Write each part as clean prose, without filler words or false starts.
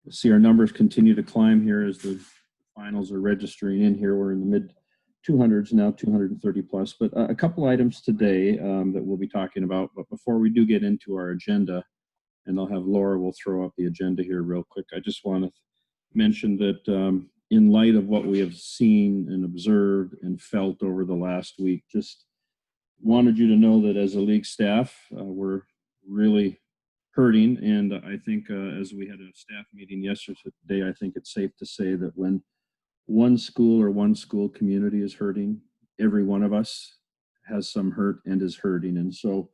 See our numbers continue to climb here as the finals are registering in here. We're in the mid 200s now, 230 plus. But a couple items today that we'll be talking about. But before we do get into our agenda, and I'll have Laura will throw up the agenda here real quick. I just want to mention that in light of what we have seen and observed and felt over the last week, just wanted you to know that as a league staff, we're really hurting. And I think as we had a staff meeting yesterday, I think it's safe to say that when one school or one school community is hurting, every one of us has some hurt and is hurting. And so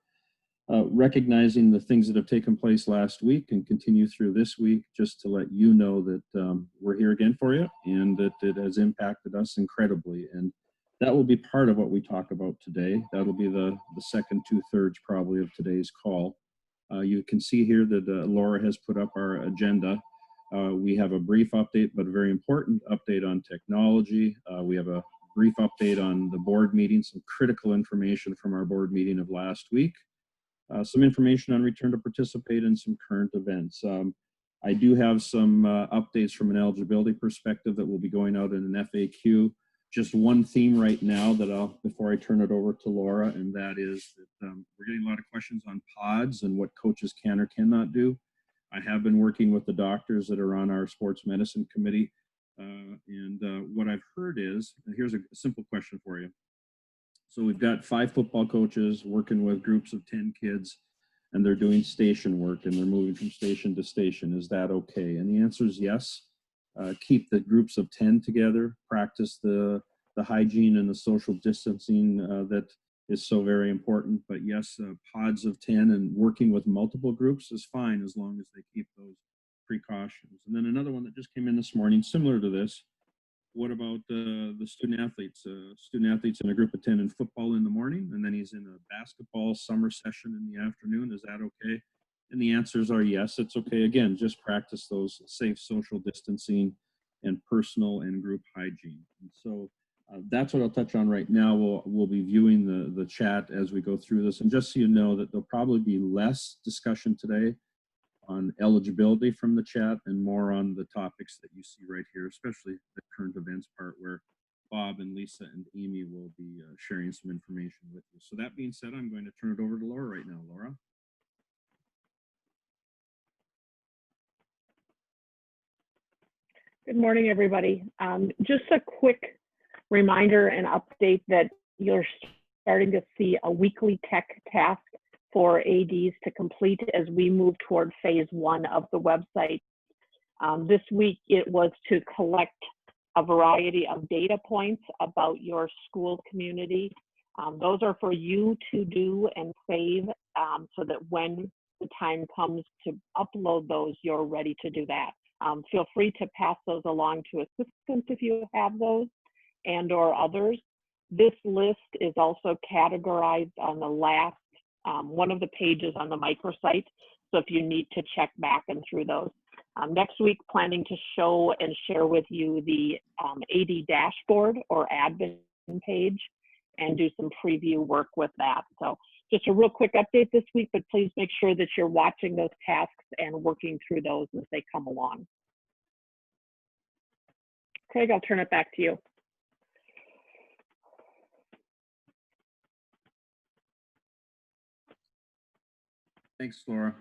recognizing the things that have taken place last week and continue through this week, just to let you know that we're here again for you and that it has impacted us incredibly. And that will be part of what we talk about today. That'll be the second 2/3 probably of today's call. You can see here that Laura has put up our agenda. We have a brief update, but a very important update on technology. We have a brief update on the board meeting, some critical information from our board meeting of last week, some information on return to participate in some current events. I do have some updates from an eligibility perspective that will be going out in an FAQ. Just one theme right now that before I turn it over to Laura, and that is that we're getting a lot of questions on pods and what coaches can or cannot do. I have been working with the doctors that are on our sports medicine committee. And what I've heard is, here's a simple question for you. So we've got 5 football coaches working with groups of 10 kids, and they're doing station work and they're moving from station to station. Is that okay? And the answer is yes. Keep the groups of 10 together, practice the hygiene and the social distancing that is so very important. But yes, pods of 10 and working with multiple groups is fine as long as they keep those precautions. And then another one that just came in this morning, similar to this, what about the student athletes? Student athletes in a group of 10 in football in the morning, and then he's in a basketball summer session in the afternoon. Is that okay? And the answers are yes, it's okay. Again, just practice those safe social distancing and personal and group hygiene. And so that's what I'll touch on right now. We'll be viewing the chat as we go through this. And just so you know that there'll probably be less discussion today on eligibility from the chat and more on the topics that you see right here, especially the current events part where Bob and Lisa and Amy will be sharing some information with you. So that being said, I'm going to turn it over to Laura right now. Laura. Good morning, everybody. Just a quick reminder and update that you're starting to see a weekly tech task for ADs to complete as we move toward phase 1 of the website. This week, it was to collect a variety of data points about your school community. Those are for you to do and save so that when the time comes to upload those, you're ready to do that. Feel free to pass those along to assistants if you have those and or others. This list is also categorized on the last one of the pages on the microsite. So if you need to check back and through those. Next week, planning to show and share with you the AD dashboard or admin page and do some preview work with that. So just a real quick update this week, but please make sure that you're watching those tasks and working through those as they come along. Craig, I'll turn it back to you. Thanks, Laura.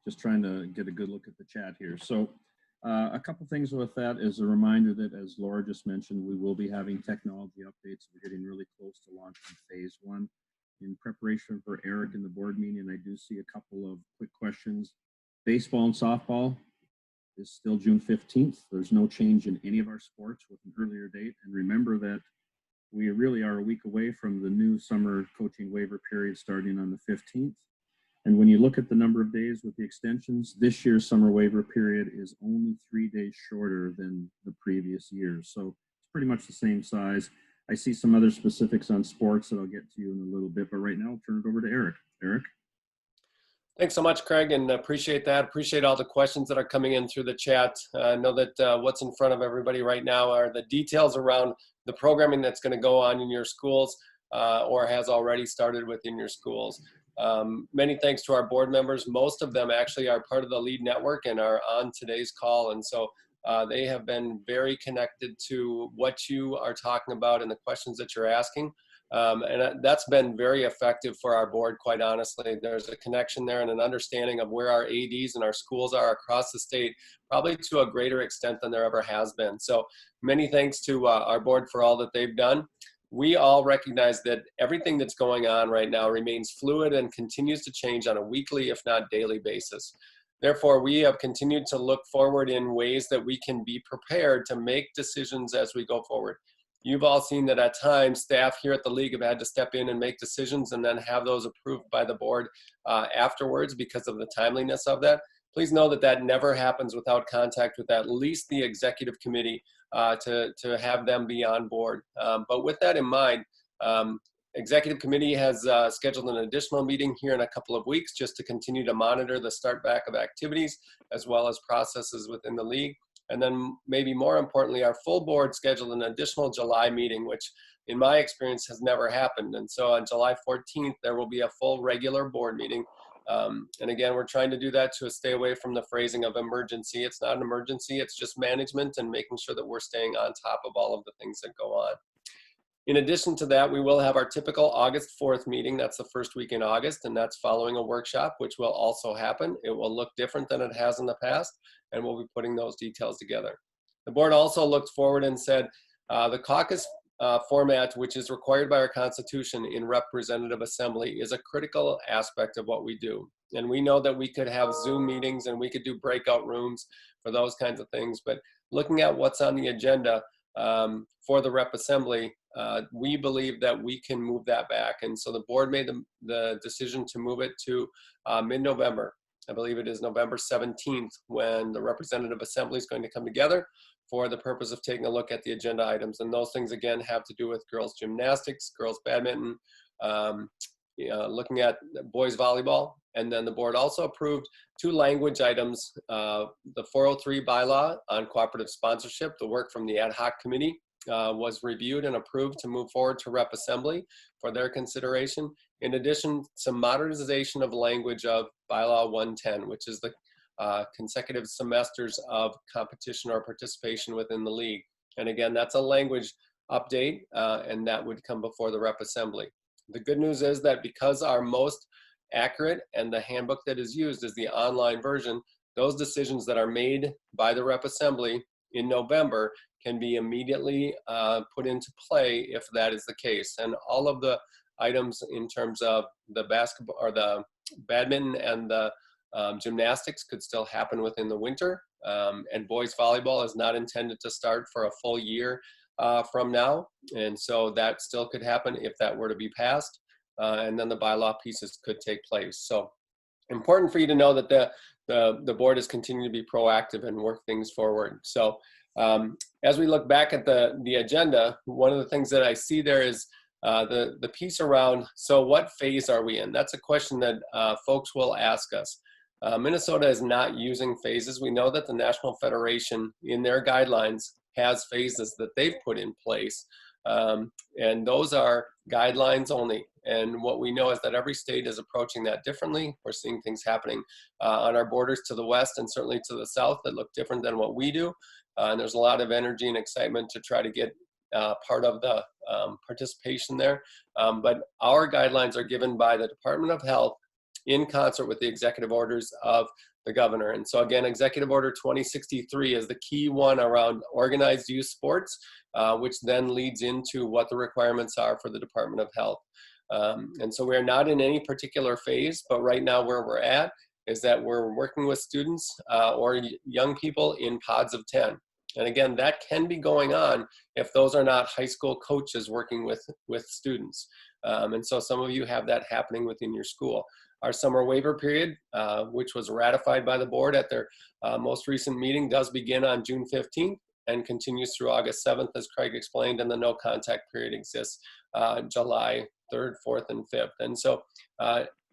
Just trying to get a good look at the chat here. So a couple things with that is a reminder that, as Laura just mentioned, we will be having technology updates. We're getting really close to launching phase 1. In preparation for Eric in the board meeting, I do see a couple of quick questions. Baseball and softball is still June 15th. There's no change in any of our sports with an earlier date. And remember that we really are a week away from the new summer coaching waiver period starting on the 15th. And when you look at the number of days with the extensions, this year's summer waiver period is only 3 days shorter than the previous years. So it's pretty much the same size. I see some other specifics on sports that I'll get to you in a little bit, but right now I'll turn it over to Eric. Eric? Thanks so much, Craig, and appreciate that. Appreciate all the questions that are coming in through the chat. I know that what's in front of everybody right now are the details around the programming that's going to go on in your schools or has already started within your schools. Many thanks to our board members. Most of them actually are part of the LEAD network and are on today's call. And so they have been very connected to what you are talking about and the questions that you're asking. And that's been very effective for our board, quite honestly. There's a connection there and an understanding of where our ADs and our schools are across the state, probably to a greater extent than there ever has been. So many thanks to our board for all that they've done. We all recognize that everything that's going on right now remains fluid and continues to change on a weekly, if not daily basis. Therefore, we have continued to look forward in ways that we can be prepared to make decisions as we go forward. You've all seen that at times staff here at the league have had to step in and make decisions and then have those approved by the board afterwards because of the timeliness of that. Please know that that never happens without contact with at least the executive committee to have them be on board. But with that in mind, executive committee has scheduled an additional meeting here in a couple of weeks just to continue to monitor the start back of activities as well as processes within the league. And then maybe more importantly, our full board scheduled an additional July meeting, which in my experience has never happened. And so on July 14th, there will be a full regular board meeting. And again, we're trying to do that to stay away from the phrasing of emergency. It's not an emergency, it's just management and making sure that we're staying on top of all of the things that go on. In addition to that, we will have our typical August 4th meeting. That's the first week in August, and that's following a workshop, which will also happen. It will look different than it has in the past, and we'll be putting those details together. The board also looked forward and said the caucus format, which is required by our Constitution in Representative Assembly, is a critical aspect of what we do. And we know that we could have Zoom meetings and we could do breakout rooms for those kinds of things, but looking at what's on the agenda for the Rep Assembly, we believe that we can move that back. And so the board made the decision to move it to mid-November. I believe it is November 17th when the Representative Assembly is going to come together for the purpose of taking a look at the agenda items. And those things, again, have to do with girls gymnastics, girls badminton, looking at boys volleyball. And then the board also approved 2 language items, the 403 bylaw on cooperative sponsorship. The work from the ad hoc committee was reviewed and approved to move forward to Rep Assembly for their consideration. In addition, some modernization of language of bylaw 110, which is the consecutive semesters of competition or participation within the league. And again, that's a language update, and that would come before the Rep Assembly. The good news is that because our most accurate and the handbook that is used is the online version, those decisions that are made by the Rep Assembly in November can be immediately put into play if that is the case. And all of the items in terms of the basketball or the badminton and the gymnastics could still happen within the winter. And boys volleyball is not intended to start for a full year from now. And so that still could happen if that were to be passed. And then the bylaw pieces could take place. So important for you to know that the board is continuing to be proactive and work things forward. So as we look back at the agenda, one of the things that I see there is the piece around, so what phase are we in? That's a question that folks will ask us. Minnesota is not using phases. We know that the National Federation in their guidelines has phases that they've put in place. And those are guidelines only. And what we know is that every state is approaching that differently. We're seeing things happening on our borders to the west and certainly to the south that look different than what we do. And there's a lot of energy and excitement to try to get part of the participation there. But our guidelines are given by the Department of Health in concert with the executive orders of the governor. And so again, Executive Order 2063 is the key one around organized youth sports, which then leads into what the requirements are for the Department of Health. And so we're not in any particular phase, but right now where we're at is that we're working with students or young people in pods of 10. And again, that can be going on if those are not high school coaches working with students. And so some of you have that happening within your school. Our summer waiver period, which was ratified by the board at their most recent meeting, does begin on June 15th and continues through August 7th, as Craig explained, and the no contact period exists July 3rd, 4th, and 5th. And so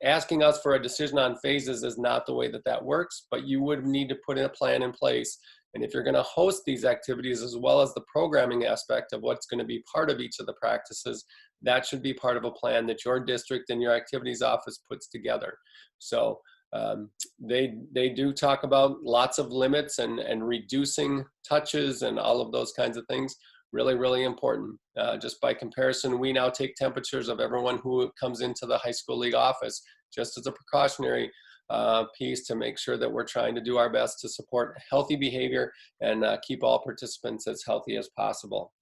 asking us for a decision on phases is not the way that works, but you would need to put in a plan in place. And if you're going to host these activities as well as the programming aspect of what's going to be part of each of the practices, that should be part of a plan that your district and your activities office puts together. So they do talk about lots of limits and reducing touches and all of those kinds of things. Really, really important. Just by comparison, we now take temperatures of everyone who comes into the high school league office, just as a precautionary piece to make sure that we're trying to do our best to support healthy behavior and keep all participants as healthy as possible.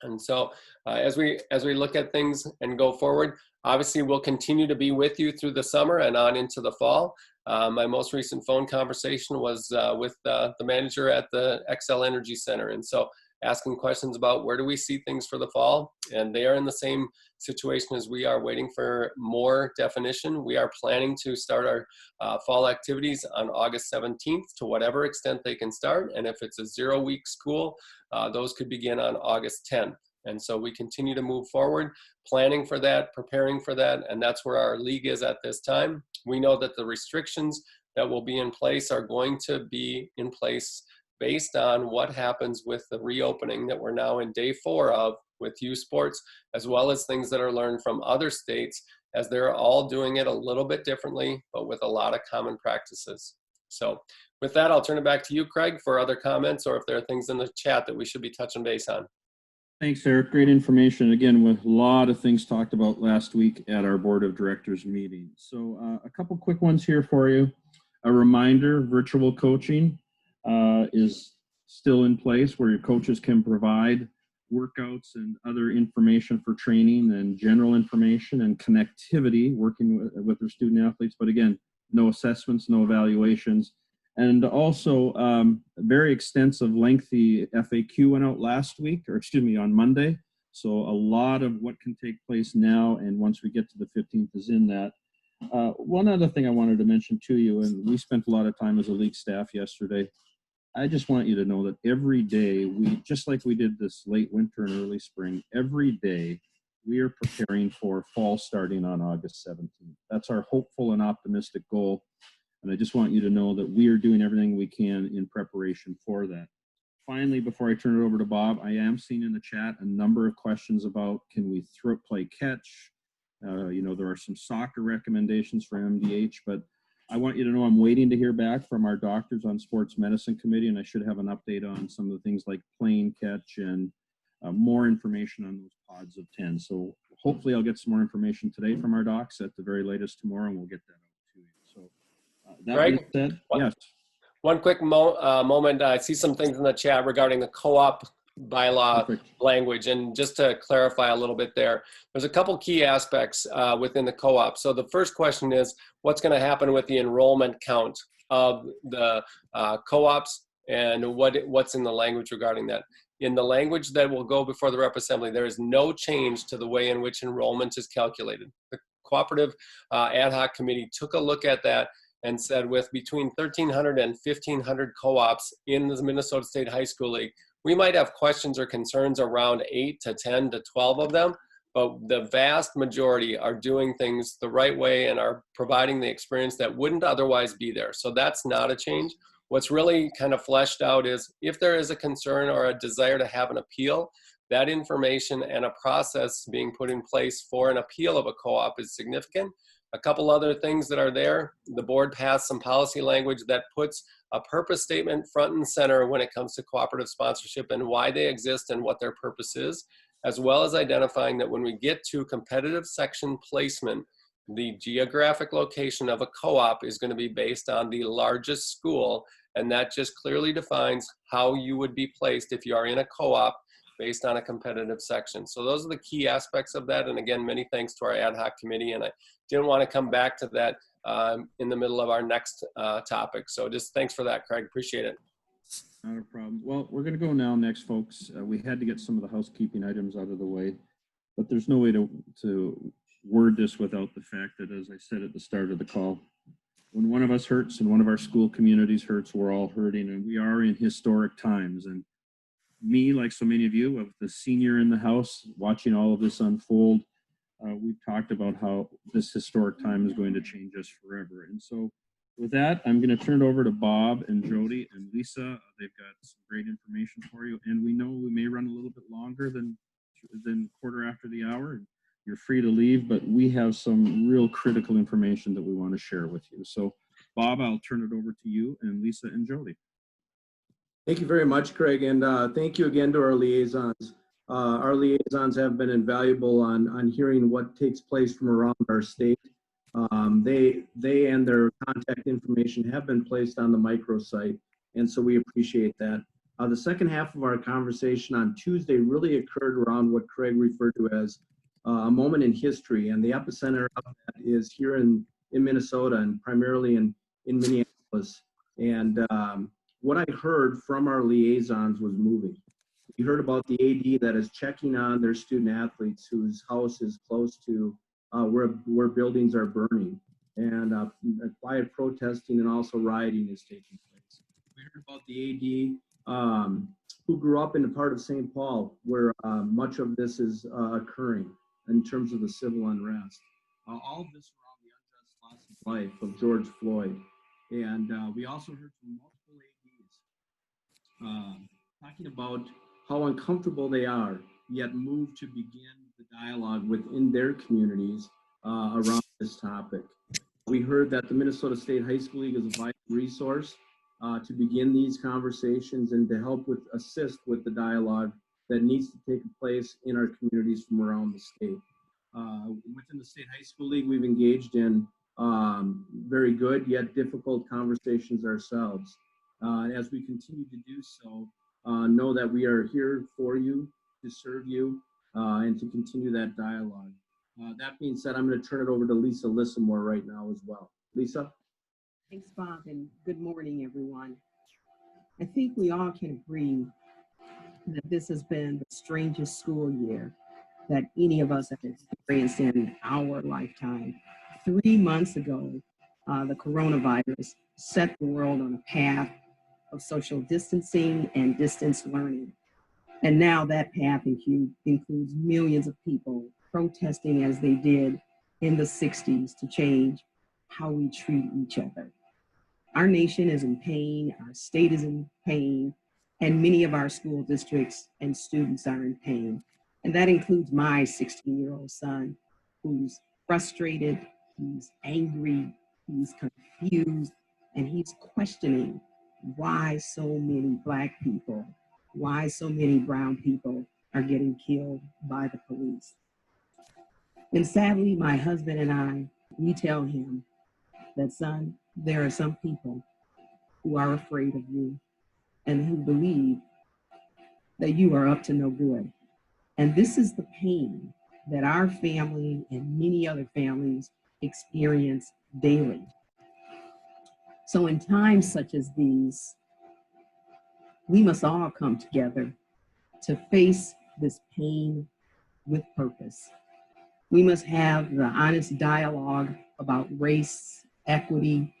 And so as we look at things and go forward, obviously we'll continue to be with you through the summer and on into the fall. My most recent phone conversation was with the manager at the Xcel Energy Center. And so asking questions about where do we see things for the fall, and they are in the same situation as we are, waiting for more definition. We are planning to start our fall activities on August 17th to whatever extent they can start, and if it's a 0-week school, those could begin on August 10th. And so we continue to move forward, planning for that, preparing for that, and that's where our league is at this time. We know that the restrictions that will be in place are going to be in place based on what happens with the reopening that we're now in day 4 of with youth sports, as well as things that are learned from other states, as they're all doing it a little bit differently, but with a lot of common practices. So with that, I'll turn it back to you, Craig, for other comments, or if there are things in the chat that we should be touching base on. Thanks, Eric. Great information. Again, with a lot of things talked about last week at our board of directors meeting. So a couple quick ones here for you. A reminder, virtual coaching is still in place, where your coaches can provide workouts and other information for training and general information and connectivity, working with their student athletes. But again, no assessments, no evaluations. And also very extensive, lengthy FAQ went out last week, or excuse me, on Monday. So a lot of what can take place now and once we get to the 15th is in that. One other thing I wanted to mention to you, and we spent a lot of time as a league staff yesterday. I just want you to know that every day, just like we did this late winter and early spring, every day we are preparing for fall starting on August 17th. That's our hopeful and optimistic goal. And I just want you to know that we are doing everything we can in preparation for that. Finally, before I turn it over to Bob, I am seeing in the chat a number of questions about, can we play catch? There are some soccer recommendations for MDH, but I want you to know I'm waiting to hear back from our doctors on sports medicine committee, and I should have an update on some of the things like playing catch and more information on those pods of 10. So hopefully I'll get some more information today from our docs at the very latest tomorrow, and we'll get that out to you. So that being said, yes. One quick moment. I see some things in the chat regarding the co-op bylaw Perfect. language, and just to clarify a little bit there's a couple key aspects within the co-op. So the first question is, what's going to happen with the enrollment count of the co-ops, and what's in the language regarding that? In the language that will go before the Rep Assembly, there is no change to the way in which enrollment is calculated. The cooperative ad hoc committee took a look at that and said, with between 1,300 and 1,500 co-ops in the Minnesota State High School League, we might have questions or concerns around 8 to 10 to 12 of them, but the vast majority are doing things the right way and are providing the experience that wouldn't otherwise be there. So that's not a change. What's really kind of fleshed out is, if there is a concern or a desire to have an appeal, that information and a process being put in place for an appeal of a co-op is significant. A couple other things that are there, the board passed some policy language that puts a purpose statement front and center when it comes to cooperative sponsorship and why they exist and what their purpose is, as well as identifying that when we get to competitive section placement, the geographic location of a co-op is going to be based on the largest school, and that just clearly defines how you would be placed if you are in a co-op based on a competitive section. So those are the key aspects of that. And again, many thanks to our ad hoc committee. And I didn't want to come back to that in the middle of our next topic. So just thanks for that, Craig. Appreciate it. Not a problem. Well, we're going to go now next, folks. We had to get some of the housekeeping items out of the way, but there's no way to word this without the fact that, as I said at the start of the call, when one of us hurts and one of our school communities hurts, we're all hurting, and we are in historic times. And me, like so many of you, of the senior in the house, watching all of this unfold, we've talked about how this historic time is going to change us forever. And so with that, I'm going to turn it over to Bob and Jody and Lisa. They've got some great information for you. And we know we may run a little bit longer than quarter after the hour. you're free to leave, but we have some real critical information that we want to share with you. So Bob, I'll turn it over to you, and Lisa and Jody. Thank you very much, Craig, and thank you again to our liaisons. Our liaisons have been invaluable on hearing what takes place from around our state. They and their contact information have been placed on the microsite, and so we appreciate that. The second half of our conversation on Tuesday really occurred around what Craig referred to as a moment in history, and the epicenter of that is here in Minnesota, and primarily in Minneapolis. And what I heard from our liaisons was moving. We heard about the AD that is checking on their student athletes whose house is close to where buildings are burning, and quiet protesting and also rioting is taking place. We heard about the AD who grew up in a part of St. Paul where much of this is occurring in terms of the civil unrest. All of this around the unjust loss of life of George Floyd. And we also heard from multiple ADs talking about how uncomfortable they are, yet moved to begin the dialogue within their communities around this topic. We heard that the Minnesota State High School League is a vital resource to begin these conversations and to help assist with the dialogue that needs to take place in our communities from around the state. Within the State High School League, we've engaged in very good yet difficult conversations ourselves. As we continue to do so, know that we are here for you, to serve you, and to continue that dialogue. That being said, I'm going to turn it over to Lisa Lissamore right now as well. Lisa? Thanks, Bob, and good morning, everyone. I think we all can agree that this has been the strangest school year that any of us have experienced in our lifetime. 3 months ago, the coronavirus set the world on a path of social distancing and distance learning. And now that path includes millions of people protesting as they did in the 60s to change how we treat each other. Our nation is in pain, our state is in pain, and many of our school districts and students are in pain. And that includes my 16-year-old son, who's frustrated, he's angry, he's confused, and he's questioning why so many Black people, why so many brown people are getting killed by the police. And sadly, my husband and we tell him that, son, there are some people who are afraid of you and who believe that you are up to no good. And this is the pain that our family and many other families experience daily. So in times such as these, we must all come together to face this pain with purpose. We must have the honest dialogue about race, equity,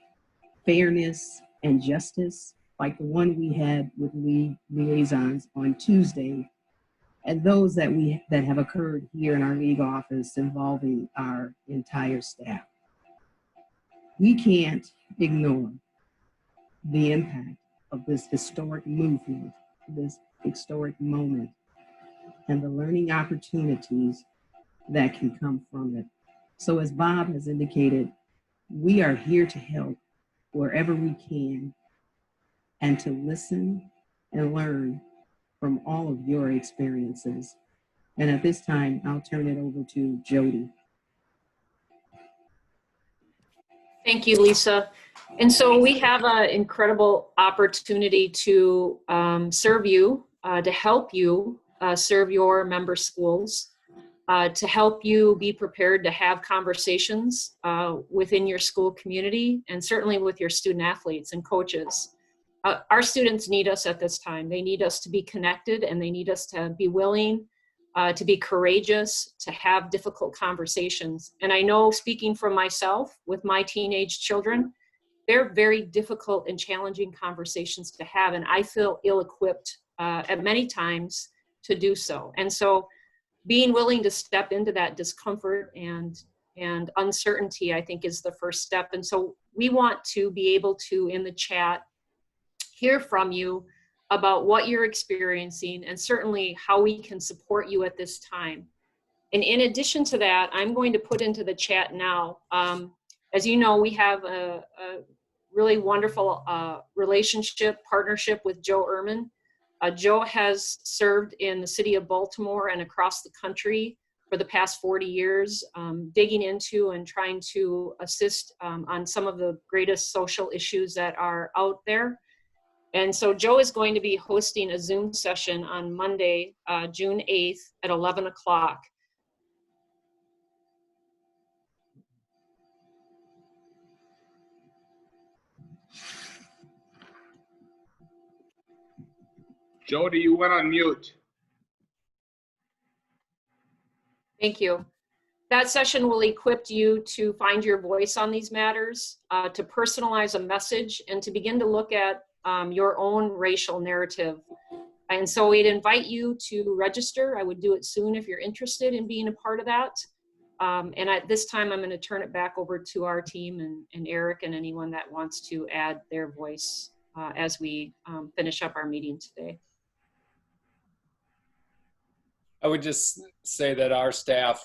fairness, and justice, like the one we had with liaisons on Tuesday, and those that have occurred here in our league office involving our entire staff. We can't ignore the impact of this historic movement, this historic moment, and the learning opportunities that can come from it. So as Bob has indicated, we are here to help wherever we can and to listen and learn from all of your experiences. And at this time, I'll turn it over to Jody. Thank you, Lisa. And so we have an incredible opportunity to serve you, to help you serve your member schools, to help you be prepared to have conversations within your school community and certainly with your student athletes and coaches. Our students need us at this time. They need us to be connected, and they need us to be willing to be courageous, to have difficult conversations. And I know, speaking from myself with my teenage children, they're very difficult and challenging conversations to have, and I feel ill-equipped at many times to do so. And so being willing to step into that discomfort and uncertainty, I think, is the first step. And so we want to be able to, in the chat, hear from you about what you're experiencing and certainly how we can support you at this time. And in addition to that, I'm going to put into the chat now, as you know, we have a really wonderful partnership with Joe Ehrman. Joe has served in the city of Baltimore and across the country for the past 40 years, digging into and trying to assist on some of the greatest social issues that are out there. And so Joe is going to be hosting a Zoom session on Monday, June 8th at 11 o'clock. Jody, you went on mute. Thank you. That session will equip you to find your voice on these matters, to personalize a message, and to begin to look at your own racial narrative. And so we'd invite you to register. I would do it soon if you're interested in being a part of that. And at this time, I'm going to turn it back over to our team and Eric and anyone that wants to add their voice as we finish up our meeting today. I would just say that our staff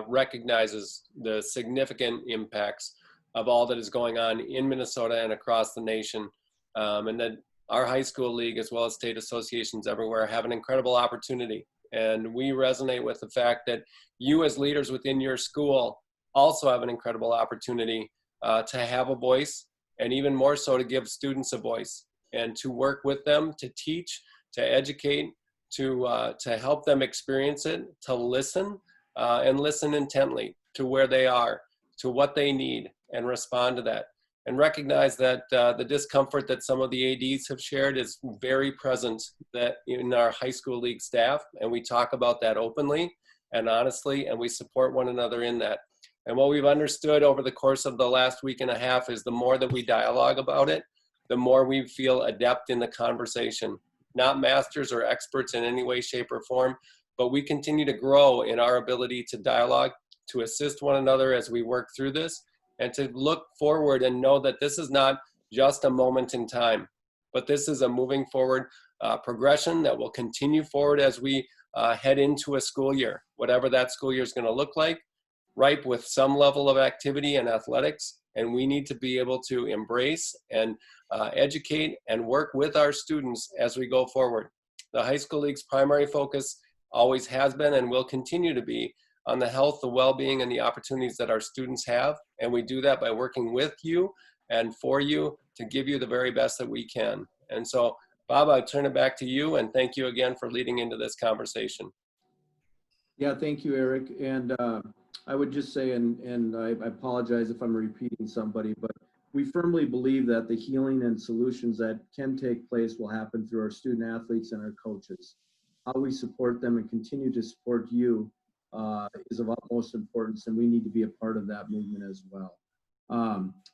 recognizes the significant impacts of all that is going on in Minnesota and across the nation, and that our high school league, as well as state associations everywhere, have an incredible opportunity. And we resonate with the fact that you as leaders within your school also have an incredible opportunity to have a voice, and even more so to give students a voice and to work with them, to teach, to educate, to help them experience it, to listen and listen intently to where they are, to what they need, and respond to that. And recognize that the discomfort that some of the ADs have shared is very present that in our high school league staff, and we talk about that openly and honestly, and we support one another in that. And what we've understood over the course of the last week and a half is the more that we dialogue about it, the more we feel adept in the conversation. Not masters or experts in any way, shape, or form, but we continue to grow in our ability to dialogue, to assist one another as we work through this, and to look forward and know that this is not just a moment in time, but this is a moving forward progression that will continue forward as we head into a school year, whatever that school year is going to look like, ripe with some level of activity and athletics. And we need to be able to embrace and educate and work with our students as we go forward. The high school league's primary focus always has been and will continue to be on the health, the well-being, and the opportunities that our students have. And we do that by working with you and for you to give you the very best that we can. And so, Bob, I turn it back to you, and thank you again for leading into this conversation. Yeah, thank you, Eric. And I would just say, and I apologize if I'm repeating somebody, but we firmly believe that the healing and solutions that can take place will happen through our student athletes and our coaches. How we support them and continue to support you is of utmost importance, and we need to be a part of that movement as well.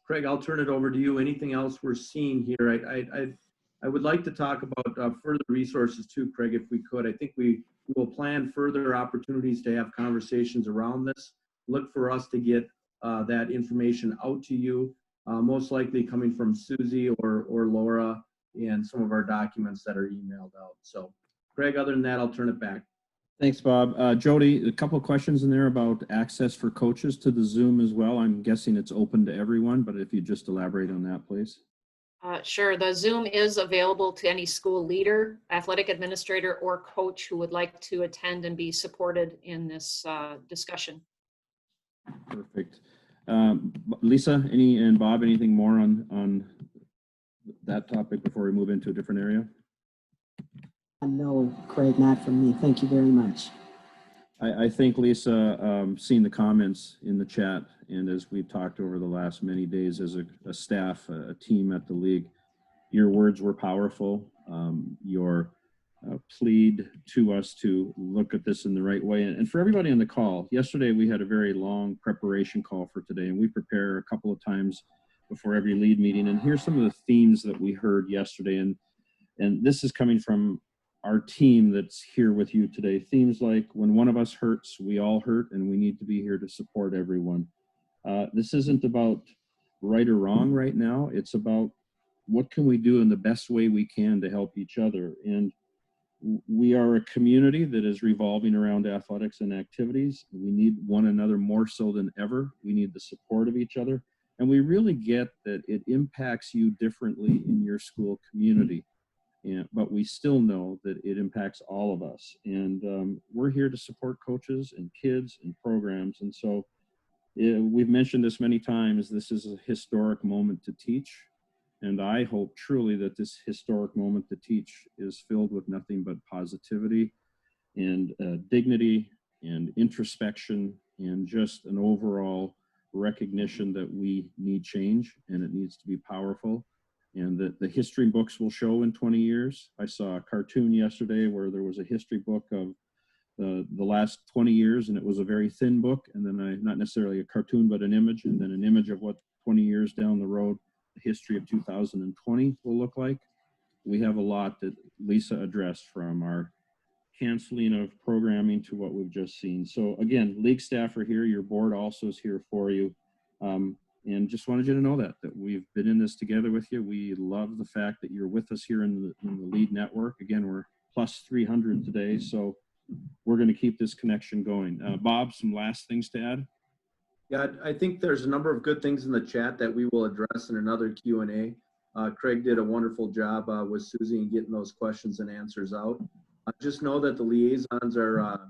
Craig, I'll turn it over to you. Anything else we're seeing here? I would like to talk about further resources too, Craig, if we could. I think we will plan further opportunities to have conversations around this. Look for us to get that information out to you, most likely coming from Susie or Laura, and some of our documents that are emailed out. So, Craig, other than that, I'll turn it back. Thanks, Bob. Jody, a couple of questions in there about access for coaches to the Zoom as well. I'm guessing it's open to everyone, but if you just elaborate on that, please. Sure. The Zoom is available to any school leader, athletic administrator, or coach who would like to attend and be supported in this discussion. Perfect. Lisa, and Bob, anything more on that topic before we move into a different area? No, Craig, not from me. Thank you very much. I think, Lisa, seeing the comments in the chat, and as we've talked over the last many days as a staff, a team at the league, your words were powerful. Your plead to us to look at this in the right way. And for everybody on the call, yesterday we had a very long preparation call for today, and we prepare a couple of times before every lead meeting. And here's some of the themes that we heard yesterday. And this is coming from our team that's here with you today. Themes like, when one of us hurts, we all hurt, and we need to be here to support everyone. This isn't about right or wrong right now. It's about what can we do in the best way we can to help each other. And we are a community that is revolving around athletics and activities. We need one another more so than ever. We need the support of each other. And we really get that it impacts you differently in your school community. But we still know that it impacts all of us. And we're here to support coaches and kids and programs. And so we've mentioned this many times, this is a historic moment to teach. And I hope truly that this historic moment to teach is filled with nothing but positivity and dignity and introspection and just an overall recognition that we need change and it needs to be powerful. And that the history books will show in 20 years. I saw a cartoon yesterday where there was a history book of the last 20 years, and it was a very thin book, and then not necessarily a cartoon, but an image, and then an image of what 20 years down the road, the history of 2020 will look like. We have a lot that Lisa addressed, from our canceling of programming to what we've just seen. So again, league staff are here. Your board also is here for you. And just wanted you to know that we've been in this together with you. We love the fact that you're with us here in the LEAD network. Again, we're plus 300 today, so we're going to keep this connection going. Bob, some last things to add? Yeah, I think there's a number of good things in the chat that we will address in another Q&A. Craig did a wonderful job with Susie in getting those questions and answers out. Just know that the liaisons are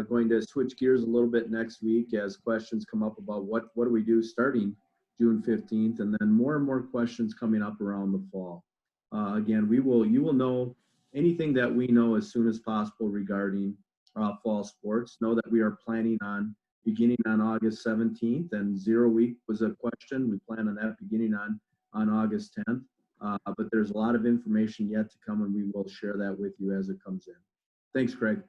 going to switch gears a little bit next week as questions come up about what do we do starting June 15th, and then more and more questions coming up around the fall. Again, you will know anything that we know as soon as possible regarding fall sports. Know that we are planning on beginning on August 17th, and 0 week was a question. We plan on that beginning on August 10th. But there's a lot of information yet to come, and we will share that with you as it comes in. Thanks, Craig.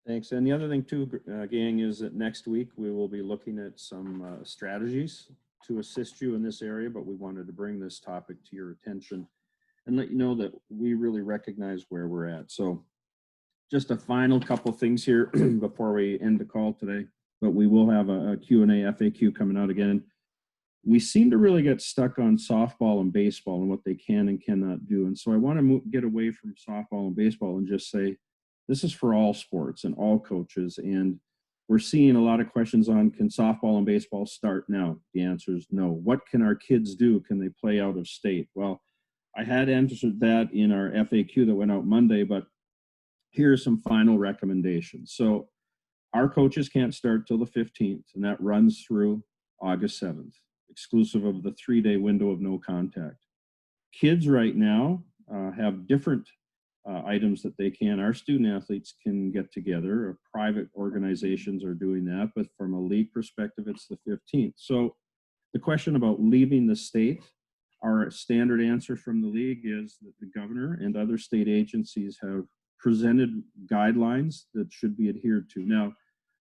Thanks. And the other thing too, gang, is that next week we will be looking at some strategies to assist you in this area, but we wanted to bring this topic to your attention and let you know that we really recognize where we're at. So just a final couple things here before we end the call today, but we will have a Q&A FAQ coming out again. We seem to really get stuck on softball and baseball and what they can and cannot do. And so I want to get away from softball and baseball and just say, this is for all sports and all coaches. And we're seeing a lot of questions on, can softball and baseball start now? The answer is no. What can our kids do? Can they play out of state? Well, I had answered that in our FAQ that went out Monday, but here are some final recommendations. So our coaches can't start till the 15th, and that runs through August 7th, exclusive of the 3-day window of no contact. Kids right now have different items that they can. Our student athletes can get together. Private organizations are doing that, but from a league perspective, it's the 15th. So the question about leaving the state, our standard answer from the league is that the governor and other state agencies have presented guidelines that should be adhered to. Now,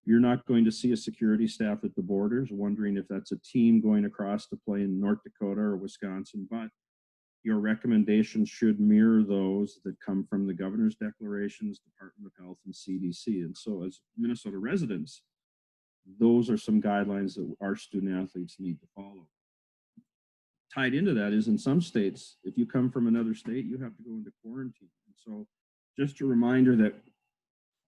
you're not going to see a security staff at the borders wondering if that's a team going across to play in North Dakota or Wisconsin, but your recommendations should mirror those that come from the governor's declarations, Department of Health, and CDC. And so as Minnesota residents, those are some guidelines that our student athletes need to follow. Tied into that is, in some states, if you come from another state, you have to go into quarantine. And so just a reminder that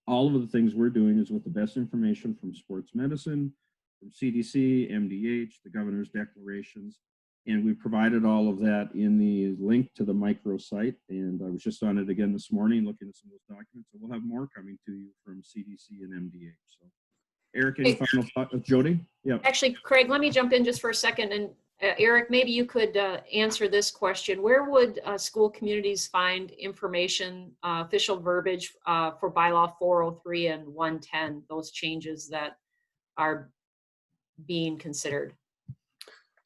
all of the things we're doing is with the best information from sports medicine, from CDC, MDH, the governor's declarations. And we provided all of that in the link to the microsite. And I was just on it again this morning, looking at some of those documents. So we'll have more coming to you from CDC and MDH. So Eric, any final thoughts? Jody? Yeah. Actually, Craig, let me jump in just for a second. And Eric, maybe you could answer this question. Where would school communities find information, official verbiage for bylaw 403 and 110, those changes that are being considered?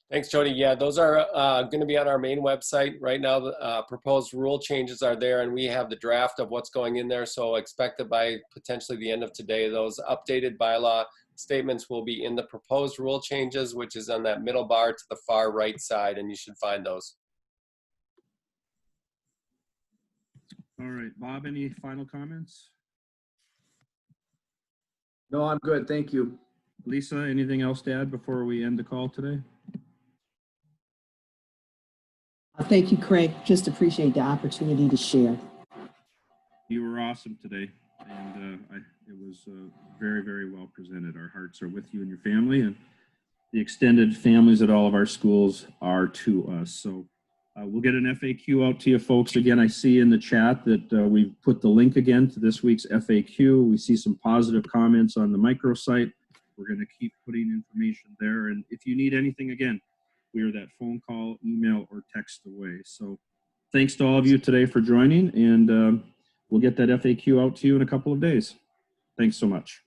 Thanks, Jody. Yeah, those are going to be on our main website. Right now, the proposed rule changes are there, and we have the draft of what's going in there. So expect that by potentially the end of today, those updated bylaw statements will be in the proposed rule changes, which is on that middle bar to the far right side, and you should find those. All right, Bob, any final comments? No, I'm good. Thank you. Lisa, anything else to add before we end the call today? Thank you, Craig. Just appreciate the opportunity to share. You were awesome today, and it was very, very well presented. Our hearts are with you and your family, and the extended families at all of our schools are to us. So we'll get an FAQ out to you folks. Again, I see in the chat that we've put the link again to this week's FAQ. We see some positive comments on the microsite. We're going to keep putting information there. And if you need anything, again, we are that phone call, email, or text away. So thanks to all of you today for joining, and we'll get that FAQ out to you in a couple of days. Thanks so much.